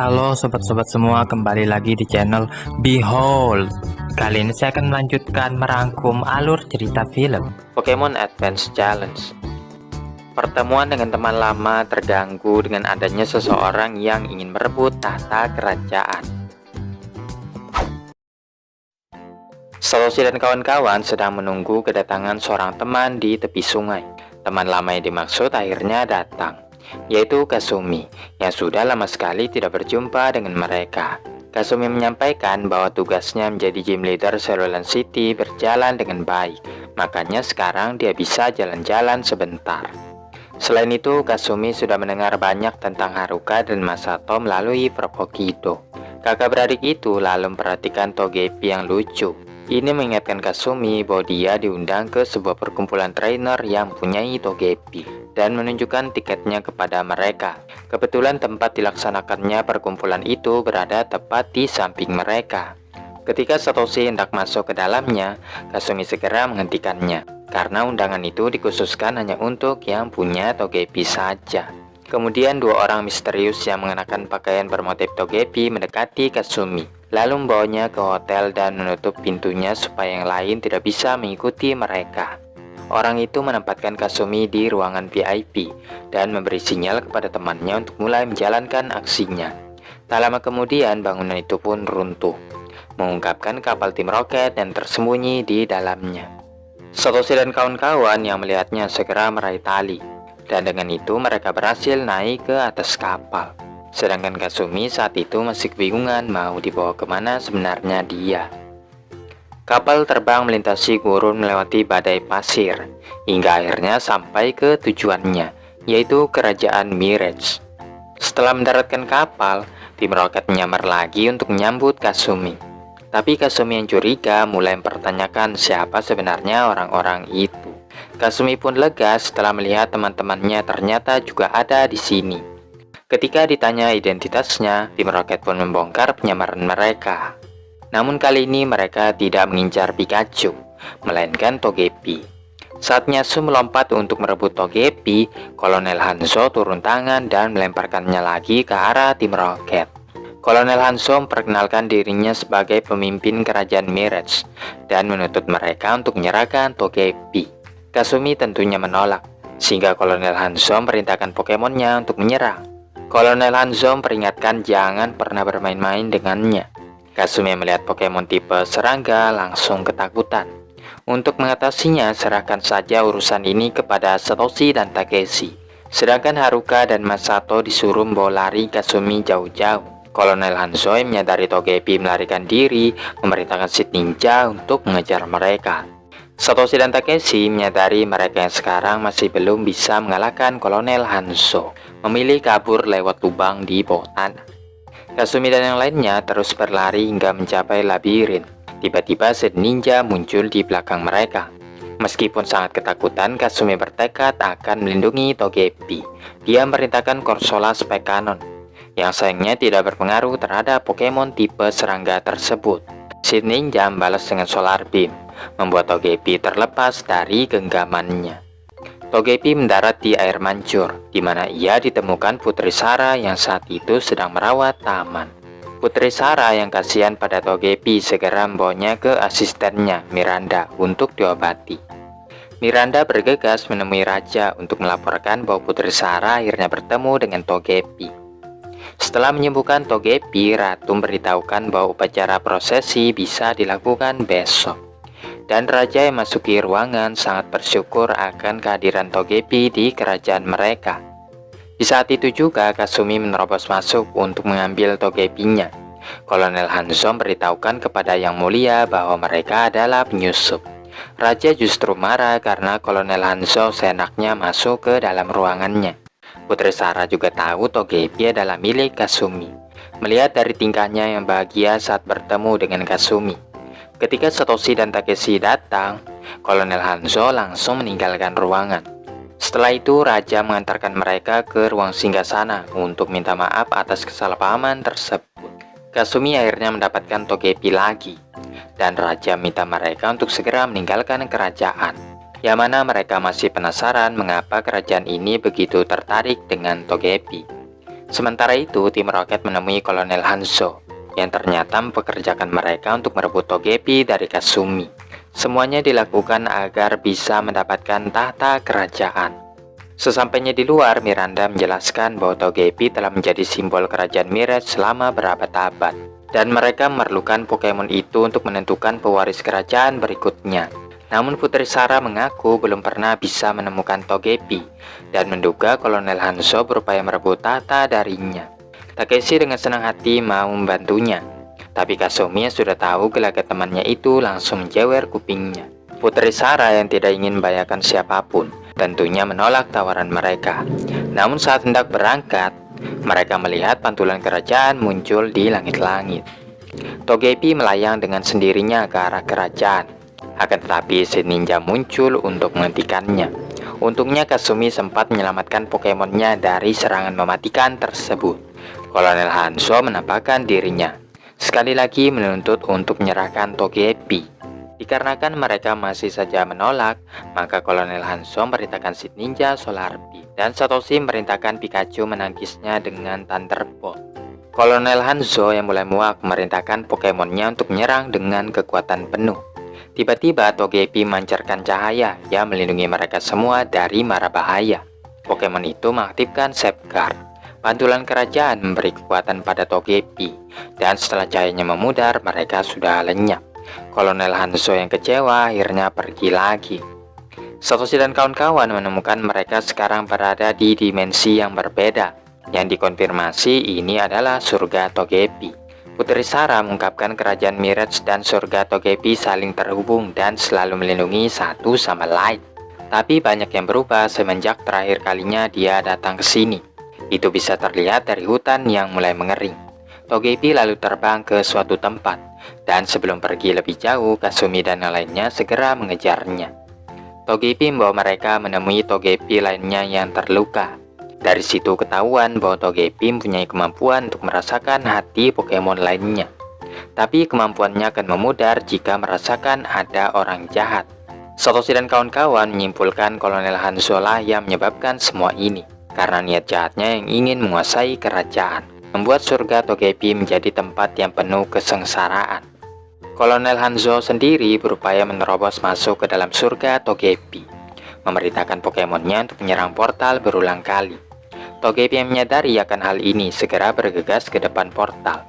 Halo sobat-sobat semua, kembali lagi di channel Behold. Kali ini saya akan melanjutkan merangkum alur cerita film Pokemon Advance Challenge. Pertemuan dengan teman lama terganggu dengan adanya seseorang yang ingin merebut tahta kerajaan. Satoshi dan kawan-kawan sedang menunggu kedatangan seorang teman di tepi sungai. Teman lama yang dimaksud akhirnya datang, yaitu Kasumi, yang sudah lama sekali tidak berjumpa dengan mereka. Kasumi menyampaikan bahwa tugasnya menjadi gym leader Cerulean City berjalan dengan baik, makanya sekarang dia bisa jalan-jalan sebentar. Selain itu, Kasumi sudah mendengar banyak tentang Haruka dan Masato melalui Propokido. Kakak beradik itu lalu memperhatikan Togepi yang lucu. Ini mengingatkan Kasumi bahwa dia diundang ke sebuah perkumpulan trainer yang mempunyai Togepi dan menunjukkan tiketnya kepada mereka. Kebetulan tempat dilaksanakannya perkumpulan itu berada tepat di samping mereka. Ketika Satoshi hendak masuk ke dalamnya, Kasumi segera menghentikannya karena undangan itu dikhususkan hanya untuk yang punya Togepi saja. Kemudian dua orang misterius yang mengenakan pakaian bermotif Togepi mendekati Kasumi, lalu membawanya ke hotel dan menutup pintunya supaya yang lain tidak bisa mengikuti mereka. Orang itu menempatkan Kasumi di ruangan VIP dan memberi sinyal kepada temannya untuk mulai menjalankan aksinya. Tak lama kemudian bangunan itu pun runtuh, mengungkapkan kapal tim roket dan tersembunyi di dalamnya. Satoshi dan kawan-kawan yang melihatnya segera meraih tali, dan dengan itu mereka berhasil naik ke atas kapal. Sedangkan Kasumi saat itu masih kebingungan mau dibawa kemana sebenarnya dia. Kapal terbang melintasi gurun melewati badai pasir, hingga akhirnya sampai ke tujuannya, yaitu Kerajaan Mirage. Setelah mendaratkan kapal, tim roket menyamar lagi untuk menyambut Kasumi. Tapi Kasumi yang curiga mulai mempertanyakan siapa sebenarnya orang-orang itu. Kasumi pun lega setelah melihat teman-temannya ternyata juga ada di sini. Ketika ditanya identitasnya, tim roket pun membongkar penyamaran mereka. Namun kali ini mereka tidak mengincar Pikachu, melainkan Togepi. Saat Nyasu melompat untuk merebut Togepi, Kolonel Hanzo turun tangan dan melemparkannya lagi ke arah tim roket. Kolonel Hanzo memperkenalkan dirinya sebagai pemimpin kerajaan Mirage dan menuntut mereka untuk menyerahkan Togepi. Kasumi tentunya menolak, sehingga Kolonel Hanzo memerintahkan Pokemonnya untuk menyerang. Kolonel Hanzo memperingatkan jangan pernah bermain-main dengannya. Kasumi melihat Pokemon tipe serangga langsung ketakutan. Untuk mengatasinya, serahkan saja urusan ini kepada Satoshi dan Takeshi. Sedangkan Haruka dan Masato disuruh membawa lari Kasumi jauh-jauh. Kolonel Hanzo yang menyadari Togepi melarikan diri, memerintahkan Seed Ninja untuk mengejar mereka. Satoshi dan Takeshi menyadari mereka yang sekarang masih belum bisa mengalahkan Kolonel Hanzo, memilih kabur lewat lubang di bawah tanah. Kasumi dan yang lainnya terus berlari hingga mencapai labirin. Tiba-tiba Seed Ninja muncul di belakang mereka. Meskipun sangat ketakutan, Kasumi bertekad akan melindungi Togepi. Dia memerintahkan Corsola Spike Cannon, yang sayangnya tidak berpengaruh terhadap Pokemon tipe serangga tersebut. Seed Ninja membalas dengan Solar Beam, membuat Togepi terlepas dari genggamannya. Togepi mendarat di air mancur, di mana ia ditemukan Putri Sara yang saat itu sedang merawat taman. Putri Sara yang kasihan pada Togepi segera membawanya ke asistennya, Miranda, untuk diobati. Miranda bergegas menemui Raja untuk melaporkan bahwa Putri Sara akhirnya bertemu dengan Togepi. Setelah menyembuhkan Togepi, Ratu memberitahukan bahwa upacara prosesi bisa dilakukan besok. Dan Raja yang masuki ruangan sangat bersyukur akan kehadiran Togepi di kerajaan mereka. Di saat itu juga Kasumi menerobos masuk untuk mengambil Togepinya. Kolonel Hanzo memberitahukan kepada Yang Mulia bahwa mereka adalah penyusup. Raja justru marah karena Kolonel Hanzo seenaknya masuk ke dalam ruangannya. Putri Sara juga tahu Togepi adalah milik Kasumi, melihat dari tingkahnya yang bahagia saat bertemu dengan Kasumi. Ketika Satoshi dan Takeshi datang, Kolonel Hanzo langsung meninggalkan ruangan. Setelah itu, Raja mengantarkan mereka ke ruang singgasana untuk minta maaf atas kesalahpahaman tersebut. Kasumi akhirnya mendapatkan Togepi lagi, dan Raja minta mereka untuk segera meninggalkan kerajaan. Yang mana mereka masih penasaran mengapa kerajaan ini begitu tertarik dengan Togepi. Sementara itu, tim roket menemui Kolonel Hanzo yang ternyata mempekerjakan mereka untuk merebut Togepi dari Kasumi. Semuanya dilakukan agar bisa mendapatkan tahta kerajaan. Sesampainya di luar, Miranda menjelaskan bahwa Togepi telah menjadi simbol kerajaan Mirage selama berabad-abad, dan mereka memerlukan Pokemon itu untuk menentukan pewaris kerajaan berikutnya. Namun Putri Sarah mengaku belum pernah bisa menemukan Togepi, dan menduga Kolonel Hanzo berupaya merebut tahta darinya. Takeshi dengan senang hati mau membantunya, tapi Kasumi yang sudah tahu gelagat temannya itu langsung menjewer kupingnya. Putri Sarah yang tidak ingin membahayakan siapapun tentunya menolak tawaran mereka. Namun saat hendak berangkat, mereka melihat pantulan kerajaan muncul di langit-langit. Togepi melayang dengan sendirinya ke arah kerajaan. Akan tetapi si ninja muncul untuk menghentikannya. Untungnya Kasumi sempat menyelamatkan Pokemonnya dari serangan mematikan tersebut. Kolonel Hanzo menampakkan dirinya, sekali lagi menuntut untuk menyerahkan Togepi. Dikarenakan mereka masih saja menolak, maka Kolonel Hanzo memerintahkan si ninja Solar Beam, dan Satoshi merintahkan Pikachu menangkisnya dengan Thunderbolt. Kolonel Hanzo yang mulai muak memerintahkan Pokemonnya untuk menyerang dengan kekuatan penuh. Tiba-tiba Togepi memancarkan cahaya yang melindungi mereka semua dari mara bahaya. Pokemon itu mengaktifkan Safeguard. Pantulan kerajaan memberi kekuatan pada Togepi, dan setelah cahayanya memudar, mereka sudah lenyap. Kolonel Hanzo yang kecewa akhirnya pergi lagi. Satoshi dan kawan-kawan menemukan mereka sekarang berada di dimensi yang berbeda. Yang dikonfirmasi ini adalah surga Togepi. Putri Sarah mengungkapkan kerajaan Mirage dan surga Togepi saling terhubung dan selalu melindungi satu sama lain. Tapi banyak yang berubah semenjak terakhir kalinya dia datang ke sini. Itu bisa terlihat dari hutan yang mulai mengering. Togepi lalu terbang ke suatu tempat, dan sebelum pergi lebih jauh, Kasumi dan yang lainnya segera mengejarnya. Togepi membawa mereka menemui Togepi lainnya yang terluka. Dari situ ketahuan bahwa Togepi mempunyai kemampuan untuk merasakan hati Pokemon lainnya. Tapi kemampuannya akan memudar jika merasakan ada orang jahat. Satoshi dan kawan-kawan menyimpulkan Kolonel Hanzo lah yang menyebabkan semua ini. Karena niat jahatnya yang ingin menguasai kerajaan, membuat surga Togepi menjadi tempat yang penuh kesengsaraan. Kolonel Hanzo sendiri berupaya menerobos masuk ke dalam surga Togepi, memerintahkan Pokemonnya untuk menyerang portal berulang kali. Togepi yang menyadari akan hal ini segera bergegas ke depan portal,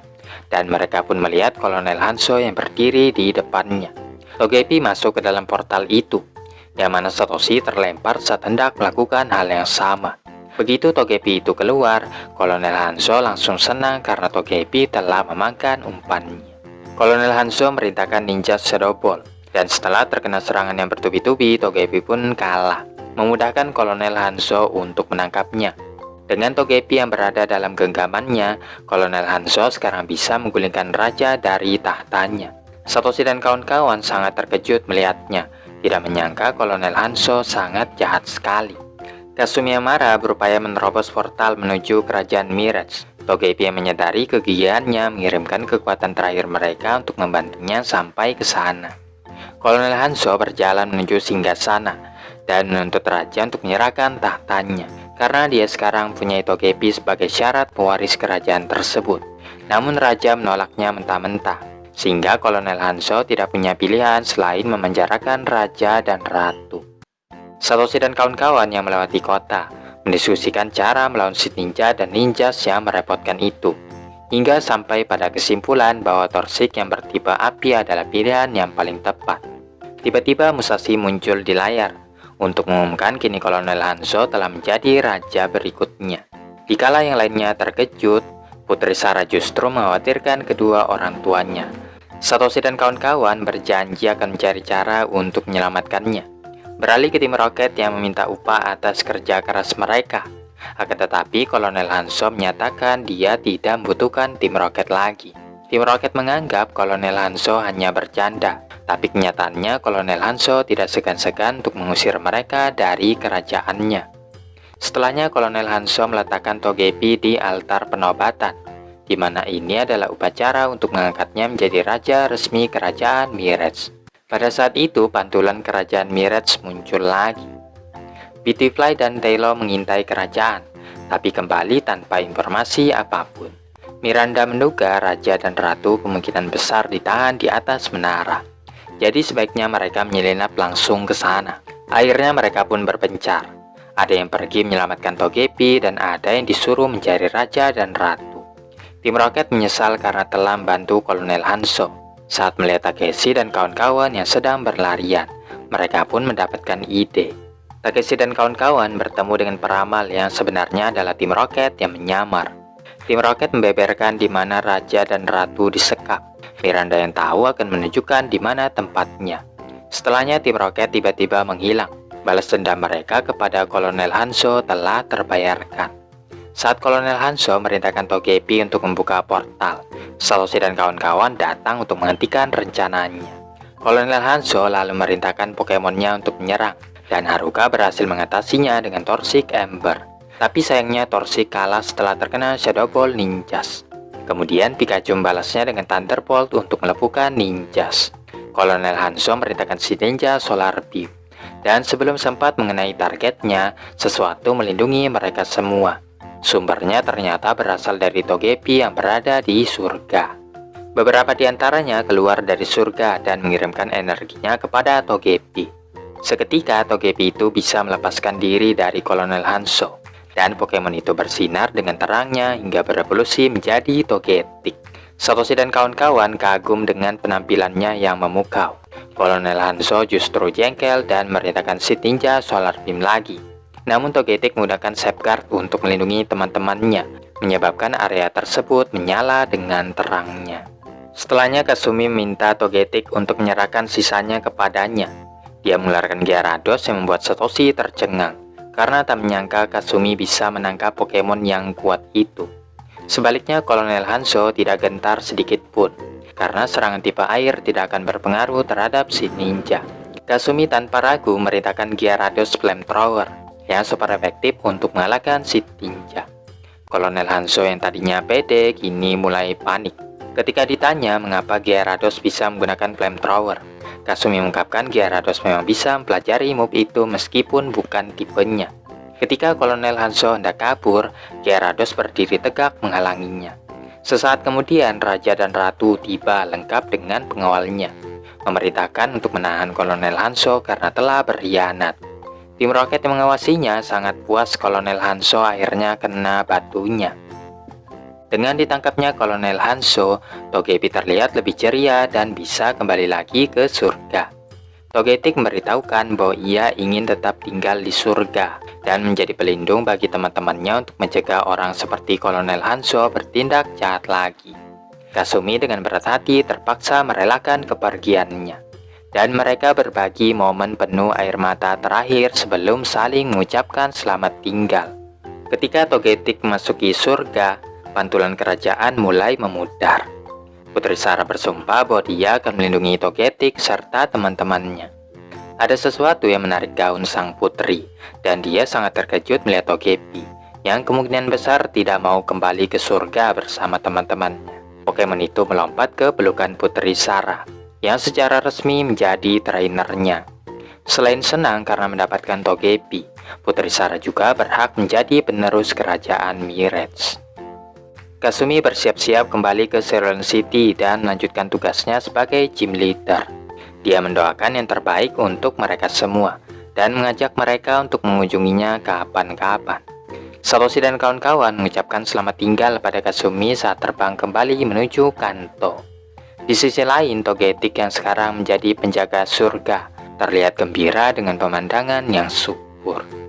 dan mereka pun melihat Kolonel Hanzo yang berdiri di depannya. Togepi masuk ke dalam portal itu, yang mana Satoshi terlempar saat hendak melakukan hal yang sama. Begitu Togepi itu keluar, Kolonel Hanzo langsung senang karena Togepi telah memakan umpannya. Kolonel Hanzo merintahkan ninja Shadow Ball, dan setelah terkena serangan yang bertubi-tubi, Togepi pun kalah, memudahkan Kolonel Hanzo untuk menangkapnya. Dengan Togepi yang berada dalam genggamannya, Kolonel Hanzo sekarang bisa menggulingkan raja dari tahtanya. Satoshi dan kawan-kawan sangat terkejut melihatnya, tidak menyangka Kolonel Hanzo sangat jahat sekali. Kasumi yang marah berupaya menerobos portal menuju kerajaan Mirage. Togepi yang menyadari kegigihannya mengirimkan kekuatan terakhir mereka untuk membantunya sampai ke sana. Kolonel Hanzo berjalan menuju singgasana dan menuntut raja untuk menyerahkan tahtanya, karena dia sekarang punya Togepi sebagai syarat pewaris kerajaan tersebut. Namun raja menolaknya mentah-mentah, sehingga Kolonel Hanzo tidak punya pilihan selain memenjarakan raja dan ratu. Satoshi dan kawan-kawan yang melewati kota mendiskusikan cara melawan si ninja dan ninjas yang merepotkan itu, hingga sampai pada kesimpulan bahwa Toxic yang bertipe api adalah pilihan yang paling tepat. Tiba-tiba Musashi muncul di layar untuk mengumumkan kini Kolonel Hanzo telah menjadi raja berikutnya. Dikala yang lainnya terkejut, Putri Sarah justru mengkhawatirkan kedua orang tuanya. Satoshi dan kawan-kawan berjanji akan mencari cara untuk menyelamatkannya. Beralih ke tim roket yang meminta upah atas kerja keras mereka. Akan tetapi Kolonel Hanzo menyatakan dia tidak membutuhkan tim roket lagi. Tim roket menganggap Kolonel Hanzo hanya bercanda, tapi kenyataannya Kolonel Hanzo tidak segan-segan untuk mengusir mereka dari kerajaannya. Setelahnya Kolonel Hanzo meletakkan Togepi di altar penobatan, di mana ini adalah upacara untuk mengangkatnya menjadi raja resmi kerajaan Mirage. Pada saat itu, pantulan kerajaan Mirage muncul lagi. Beautifly dan Taylor mengintai kerajaan. tapi kembali tanpa informasi apapun. Miranda menduga raja dan ratu kemungkinan besar ditahan di atas menara. Jadi sebaiknya mereka menyelinap langsung ke sana. Akhirnya mereka pun berpencar. Ada yang pergi menyelamatkan Togepi dan ada yang disuruh mencari raja dan ratu. Tim Rocket menyesal karena telah membantu Kolonel Hanzo. Saat melihat Takeshi dan kawan-kawan yang sedang berlarian, mereka pun mendapatkan ide. Takeshi dan kawan-kawan bertemu dengan peramal yang sebenarnya adalah Tim Rocket yang menyamar. Tim Rocket membeberkan di mana raja dan ratu disekap. Miranda yang tahu akan menunjukkan di mana tempatnya. Setelahnya Tim Rocket tiba-tiba menghilang. Balas dendam mereka kepada Kolonel Hanzo telah terbayarkan. Saat Kolonel Hanzo merintahkan Togepi untuk membuka portal, Satoshi dan kawan-kawan datang untuk menghentikan rencananya. Kolonel Hanzo lalu merintahkan Pokemonnya untuk menyerang, dan Haruka berhasil mengatasinya dengan Toxic Ember. Tapi sayangnya Torchic kalah setelah terkena Shadow Ball Ninjas. Kemudian Pikachu membalasnya dengan Thunderbolt untuk melumpuhkan Ninjas. Kolonel Hanzo merintahkan si ninja Solar Beam. Dan sebelum sempat mengenai targetnya, sesuatu melindungi mereka semua. Sumbernya ternyata berasal dari Togepi yang berada di surga. Beberapa di antaranya keluar dari surga dan mengirimkan energinya kepada Togepi. Seketika Togepi itu bisa melepaskan diri dari Kolonel Hanzo. Dan Pokemon itu bersinar dengan terangnya hingga berevolusi menjadi Togetic. Satoshi dan kawan-kawan kagum dengan penampilannya yang memukau. Kolonel Hanzo justru jengkel dan merintahkan si ninja Solar Beam lagi. Namun Togetic menggunakan Safeguard untuk melindungi teman-temannya, menyebabkan area tersebut menyala dengan terangnya. Setelahnya Kasumi minta Togetic untuk menyerahkan sisanya kepadanya. Dia mengeluarkan Gyarados yang membuat Satoshi tercengang, karena tak menyangka Kasumi bisa menangkap Pokemon yang kuat itu. Sebaliknya Kolonel Hanzo tidak gentar sedikit pun, karena serangan tipe air tidak akan berpengaruh terhadap si ninja. Kasumi tanpa ragu merintahkan Gyarados Flamethrower yang super efektif untuk mengalahkan si ninja. Kolonel Hanzo yang tadinya pede kini mulai panik. Ketika ditanya mengapa Gyarados bisa menggunakan Flamethrower, Kasumi mengungkapkan Gyarados memang bisa mempelajari move itu meskipun bukan tipenya. Ketika Kolonel Hanzo hendak kabur, Gyarados berdiri tegak menghalanginya. Sesaat kemudian Raja dan Ratu tiba lengkap dengan pengawalnya, memerintahkan untuk menahan Kolonel Hanzo karena telah berkhianat. Tim Rocket yang mengawasinya sangat puas Kolonel Hanzo akhirnya kena batunya. Dengan ditangkapnya Kolonel Hanzo, Togepi terlihat lebih ceria dan bisa kembali lagi ke surga. Togetic memberitahukan bahwa ia ingin tetap tinggal di surga dan menjadi pelindung bagi teman-temannya untuk mencegah orang seperti Kolonel Hanzo bertindak jahat lagi. Kasumi dengan berat hati terpaksa merelakan kepergiannya, dan mereka berbagi momen penuh air mata terakhir sebelum saling mengucapkan selamat tinggal. Ketika Togetic memasuki surga, pantulan kerajaan mulai memudar. Putri Sarah bersumpah bahwa dia akan melindungi Togetic serta teman-temannya. Ada sesuatu yang menarik gaun sang putri, dan dia sangat terkejut melihat Togepi, yang kemungkinan besar tidak mau kembali ke surga bersama teman-temannya. Pokemon itu melompat ke pelukan Putri Sarah, yang secara resmi menjadi trainernya. Selain senang karena mendapatkan Togepi, Putri Sarah juga berhak menjadi penerus kerajaan Mirage. Kasumi bersiap-siap kembali ke Cerulean City dan melanjutkan tugasnya sebagai gym leader. Dia mendoakan yang terbaik untuk mereka semua dan mengajak mereka untuk mengunjunginya kapan-kapan. Satoshi dan kawan-kawan mengucapkan selamat tinggal pada Kasumi saat terbang kembali menuju Kanto. Di sisi lain, Togetic yang sekarang menjadi penjaga surga terlihat gembira dengan pemandangan yang subur.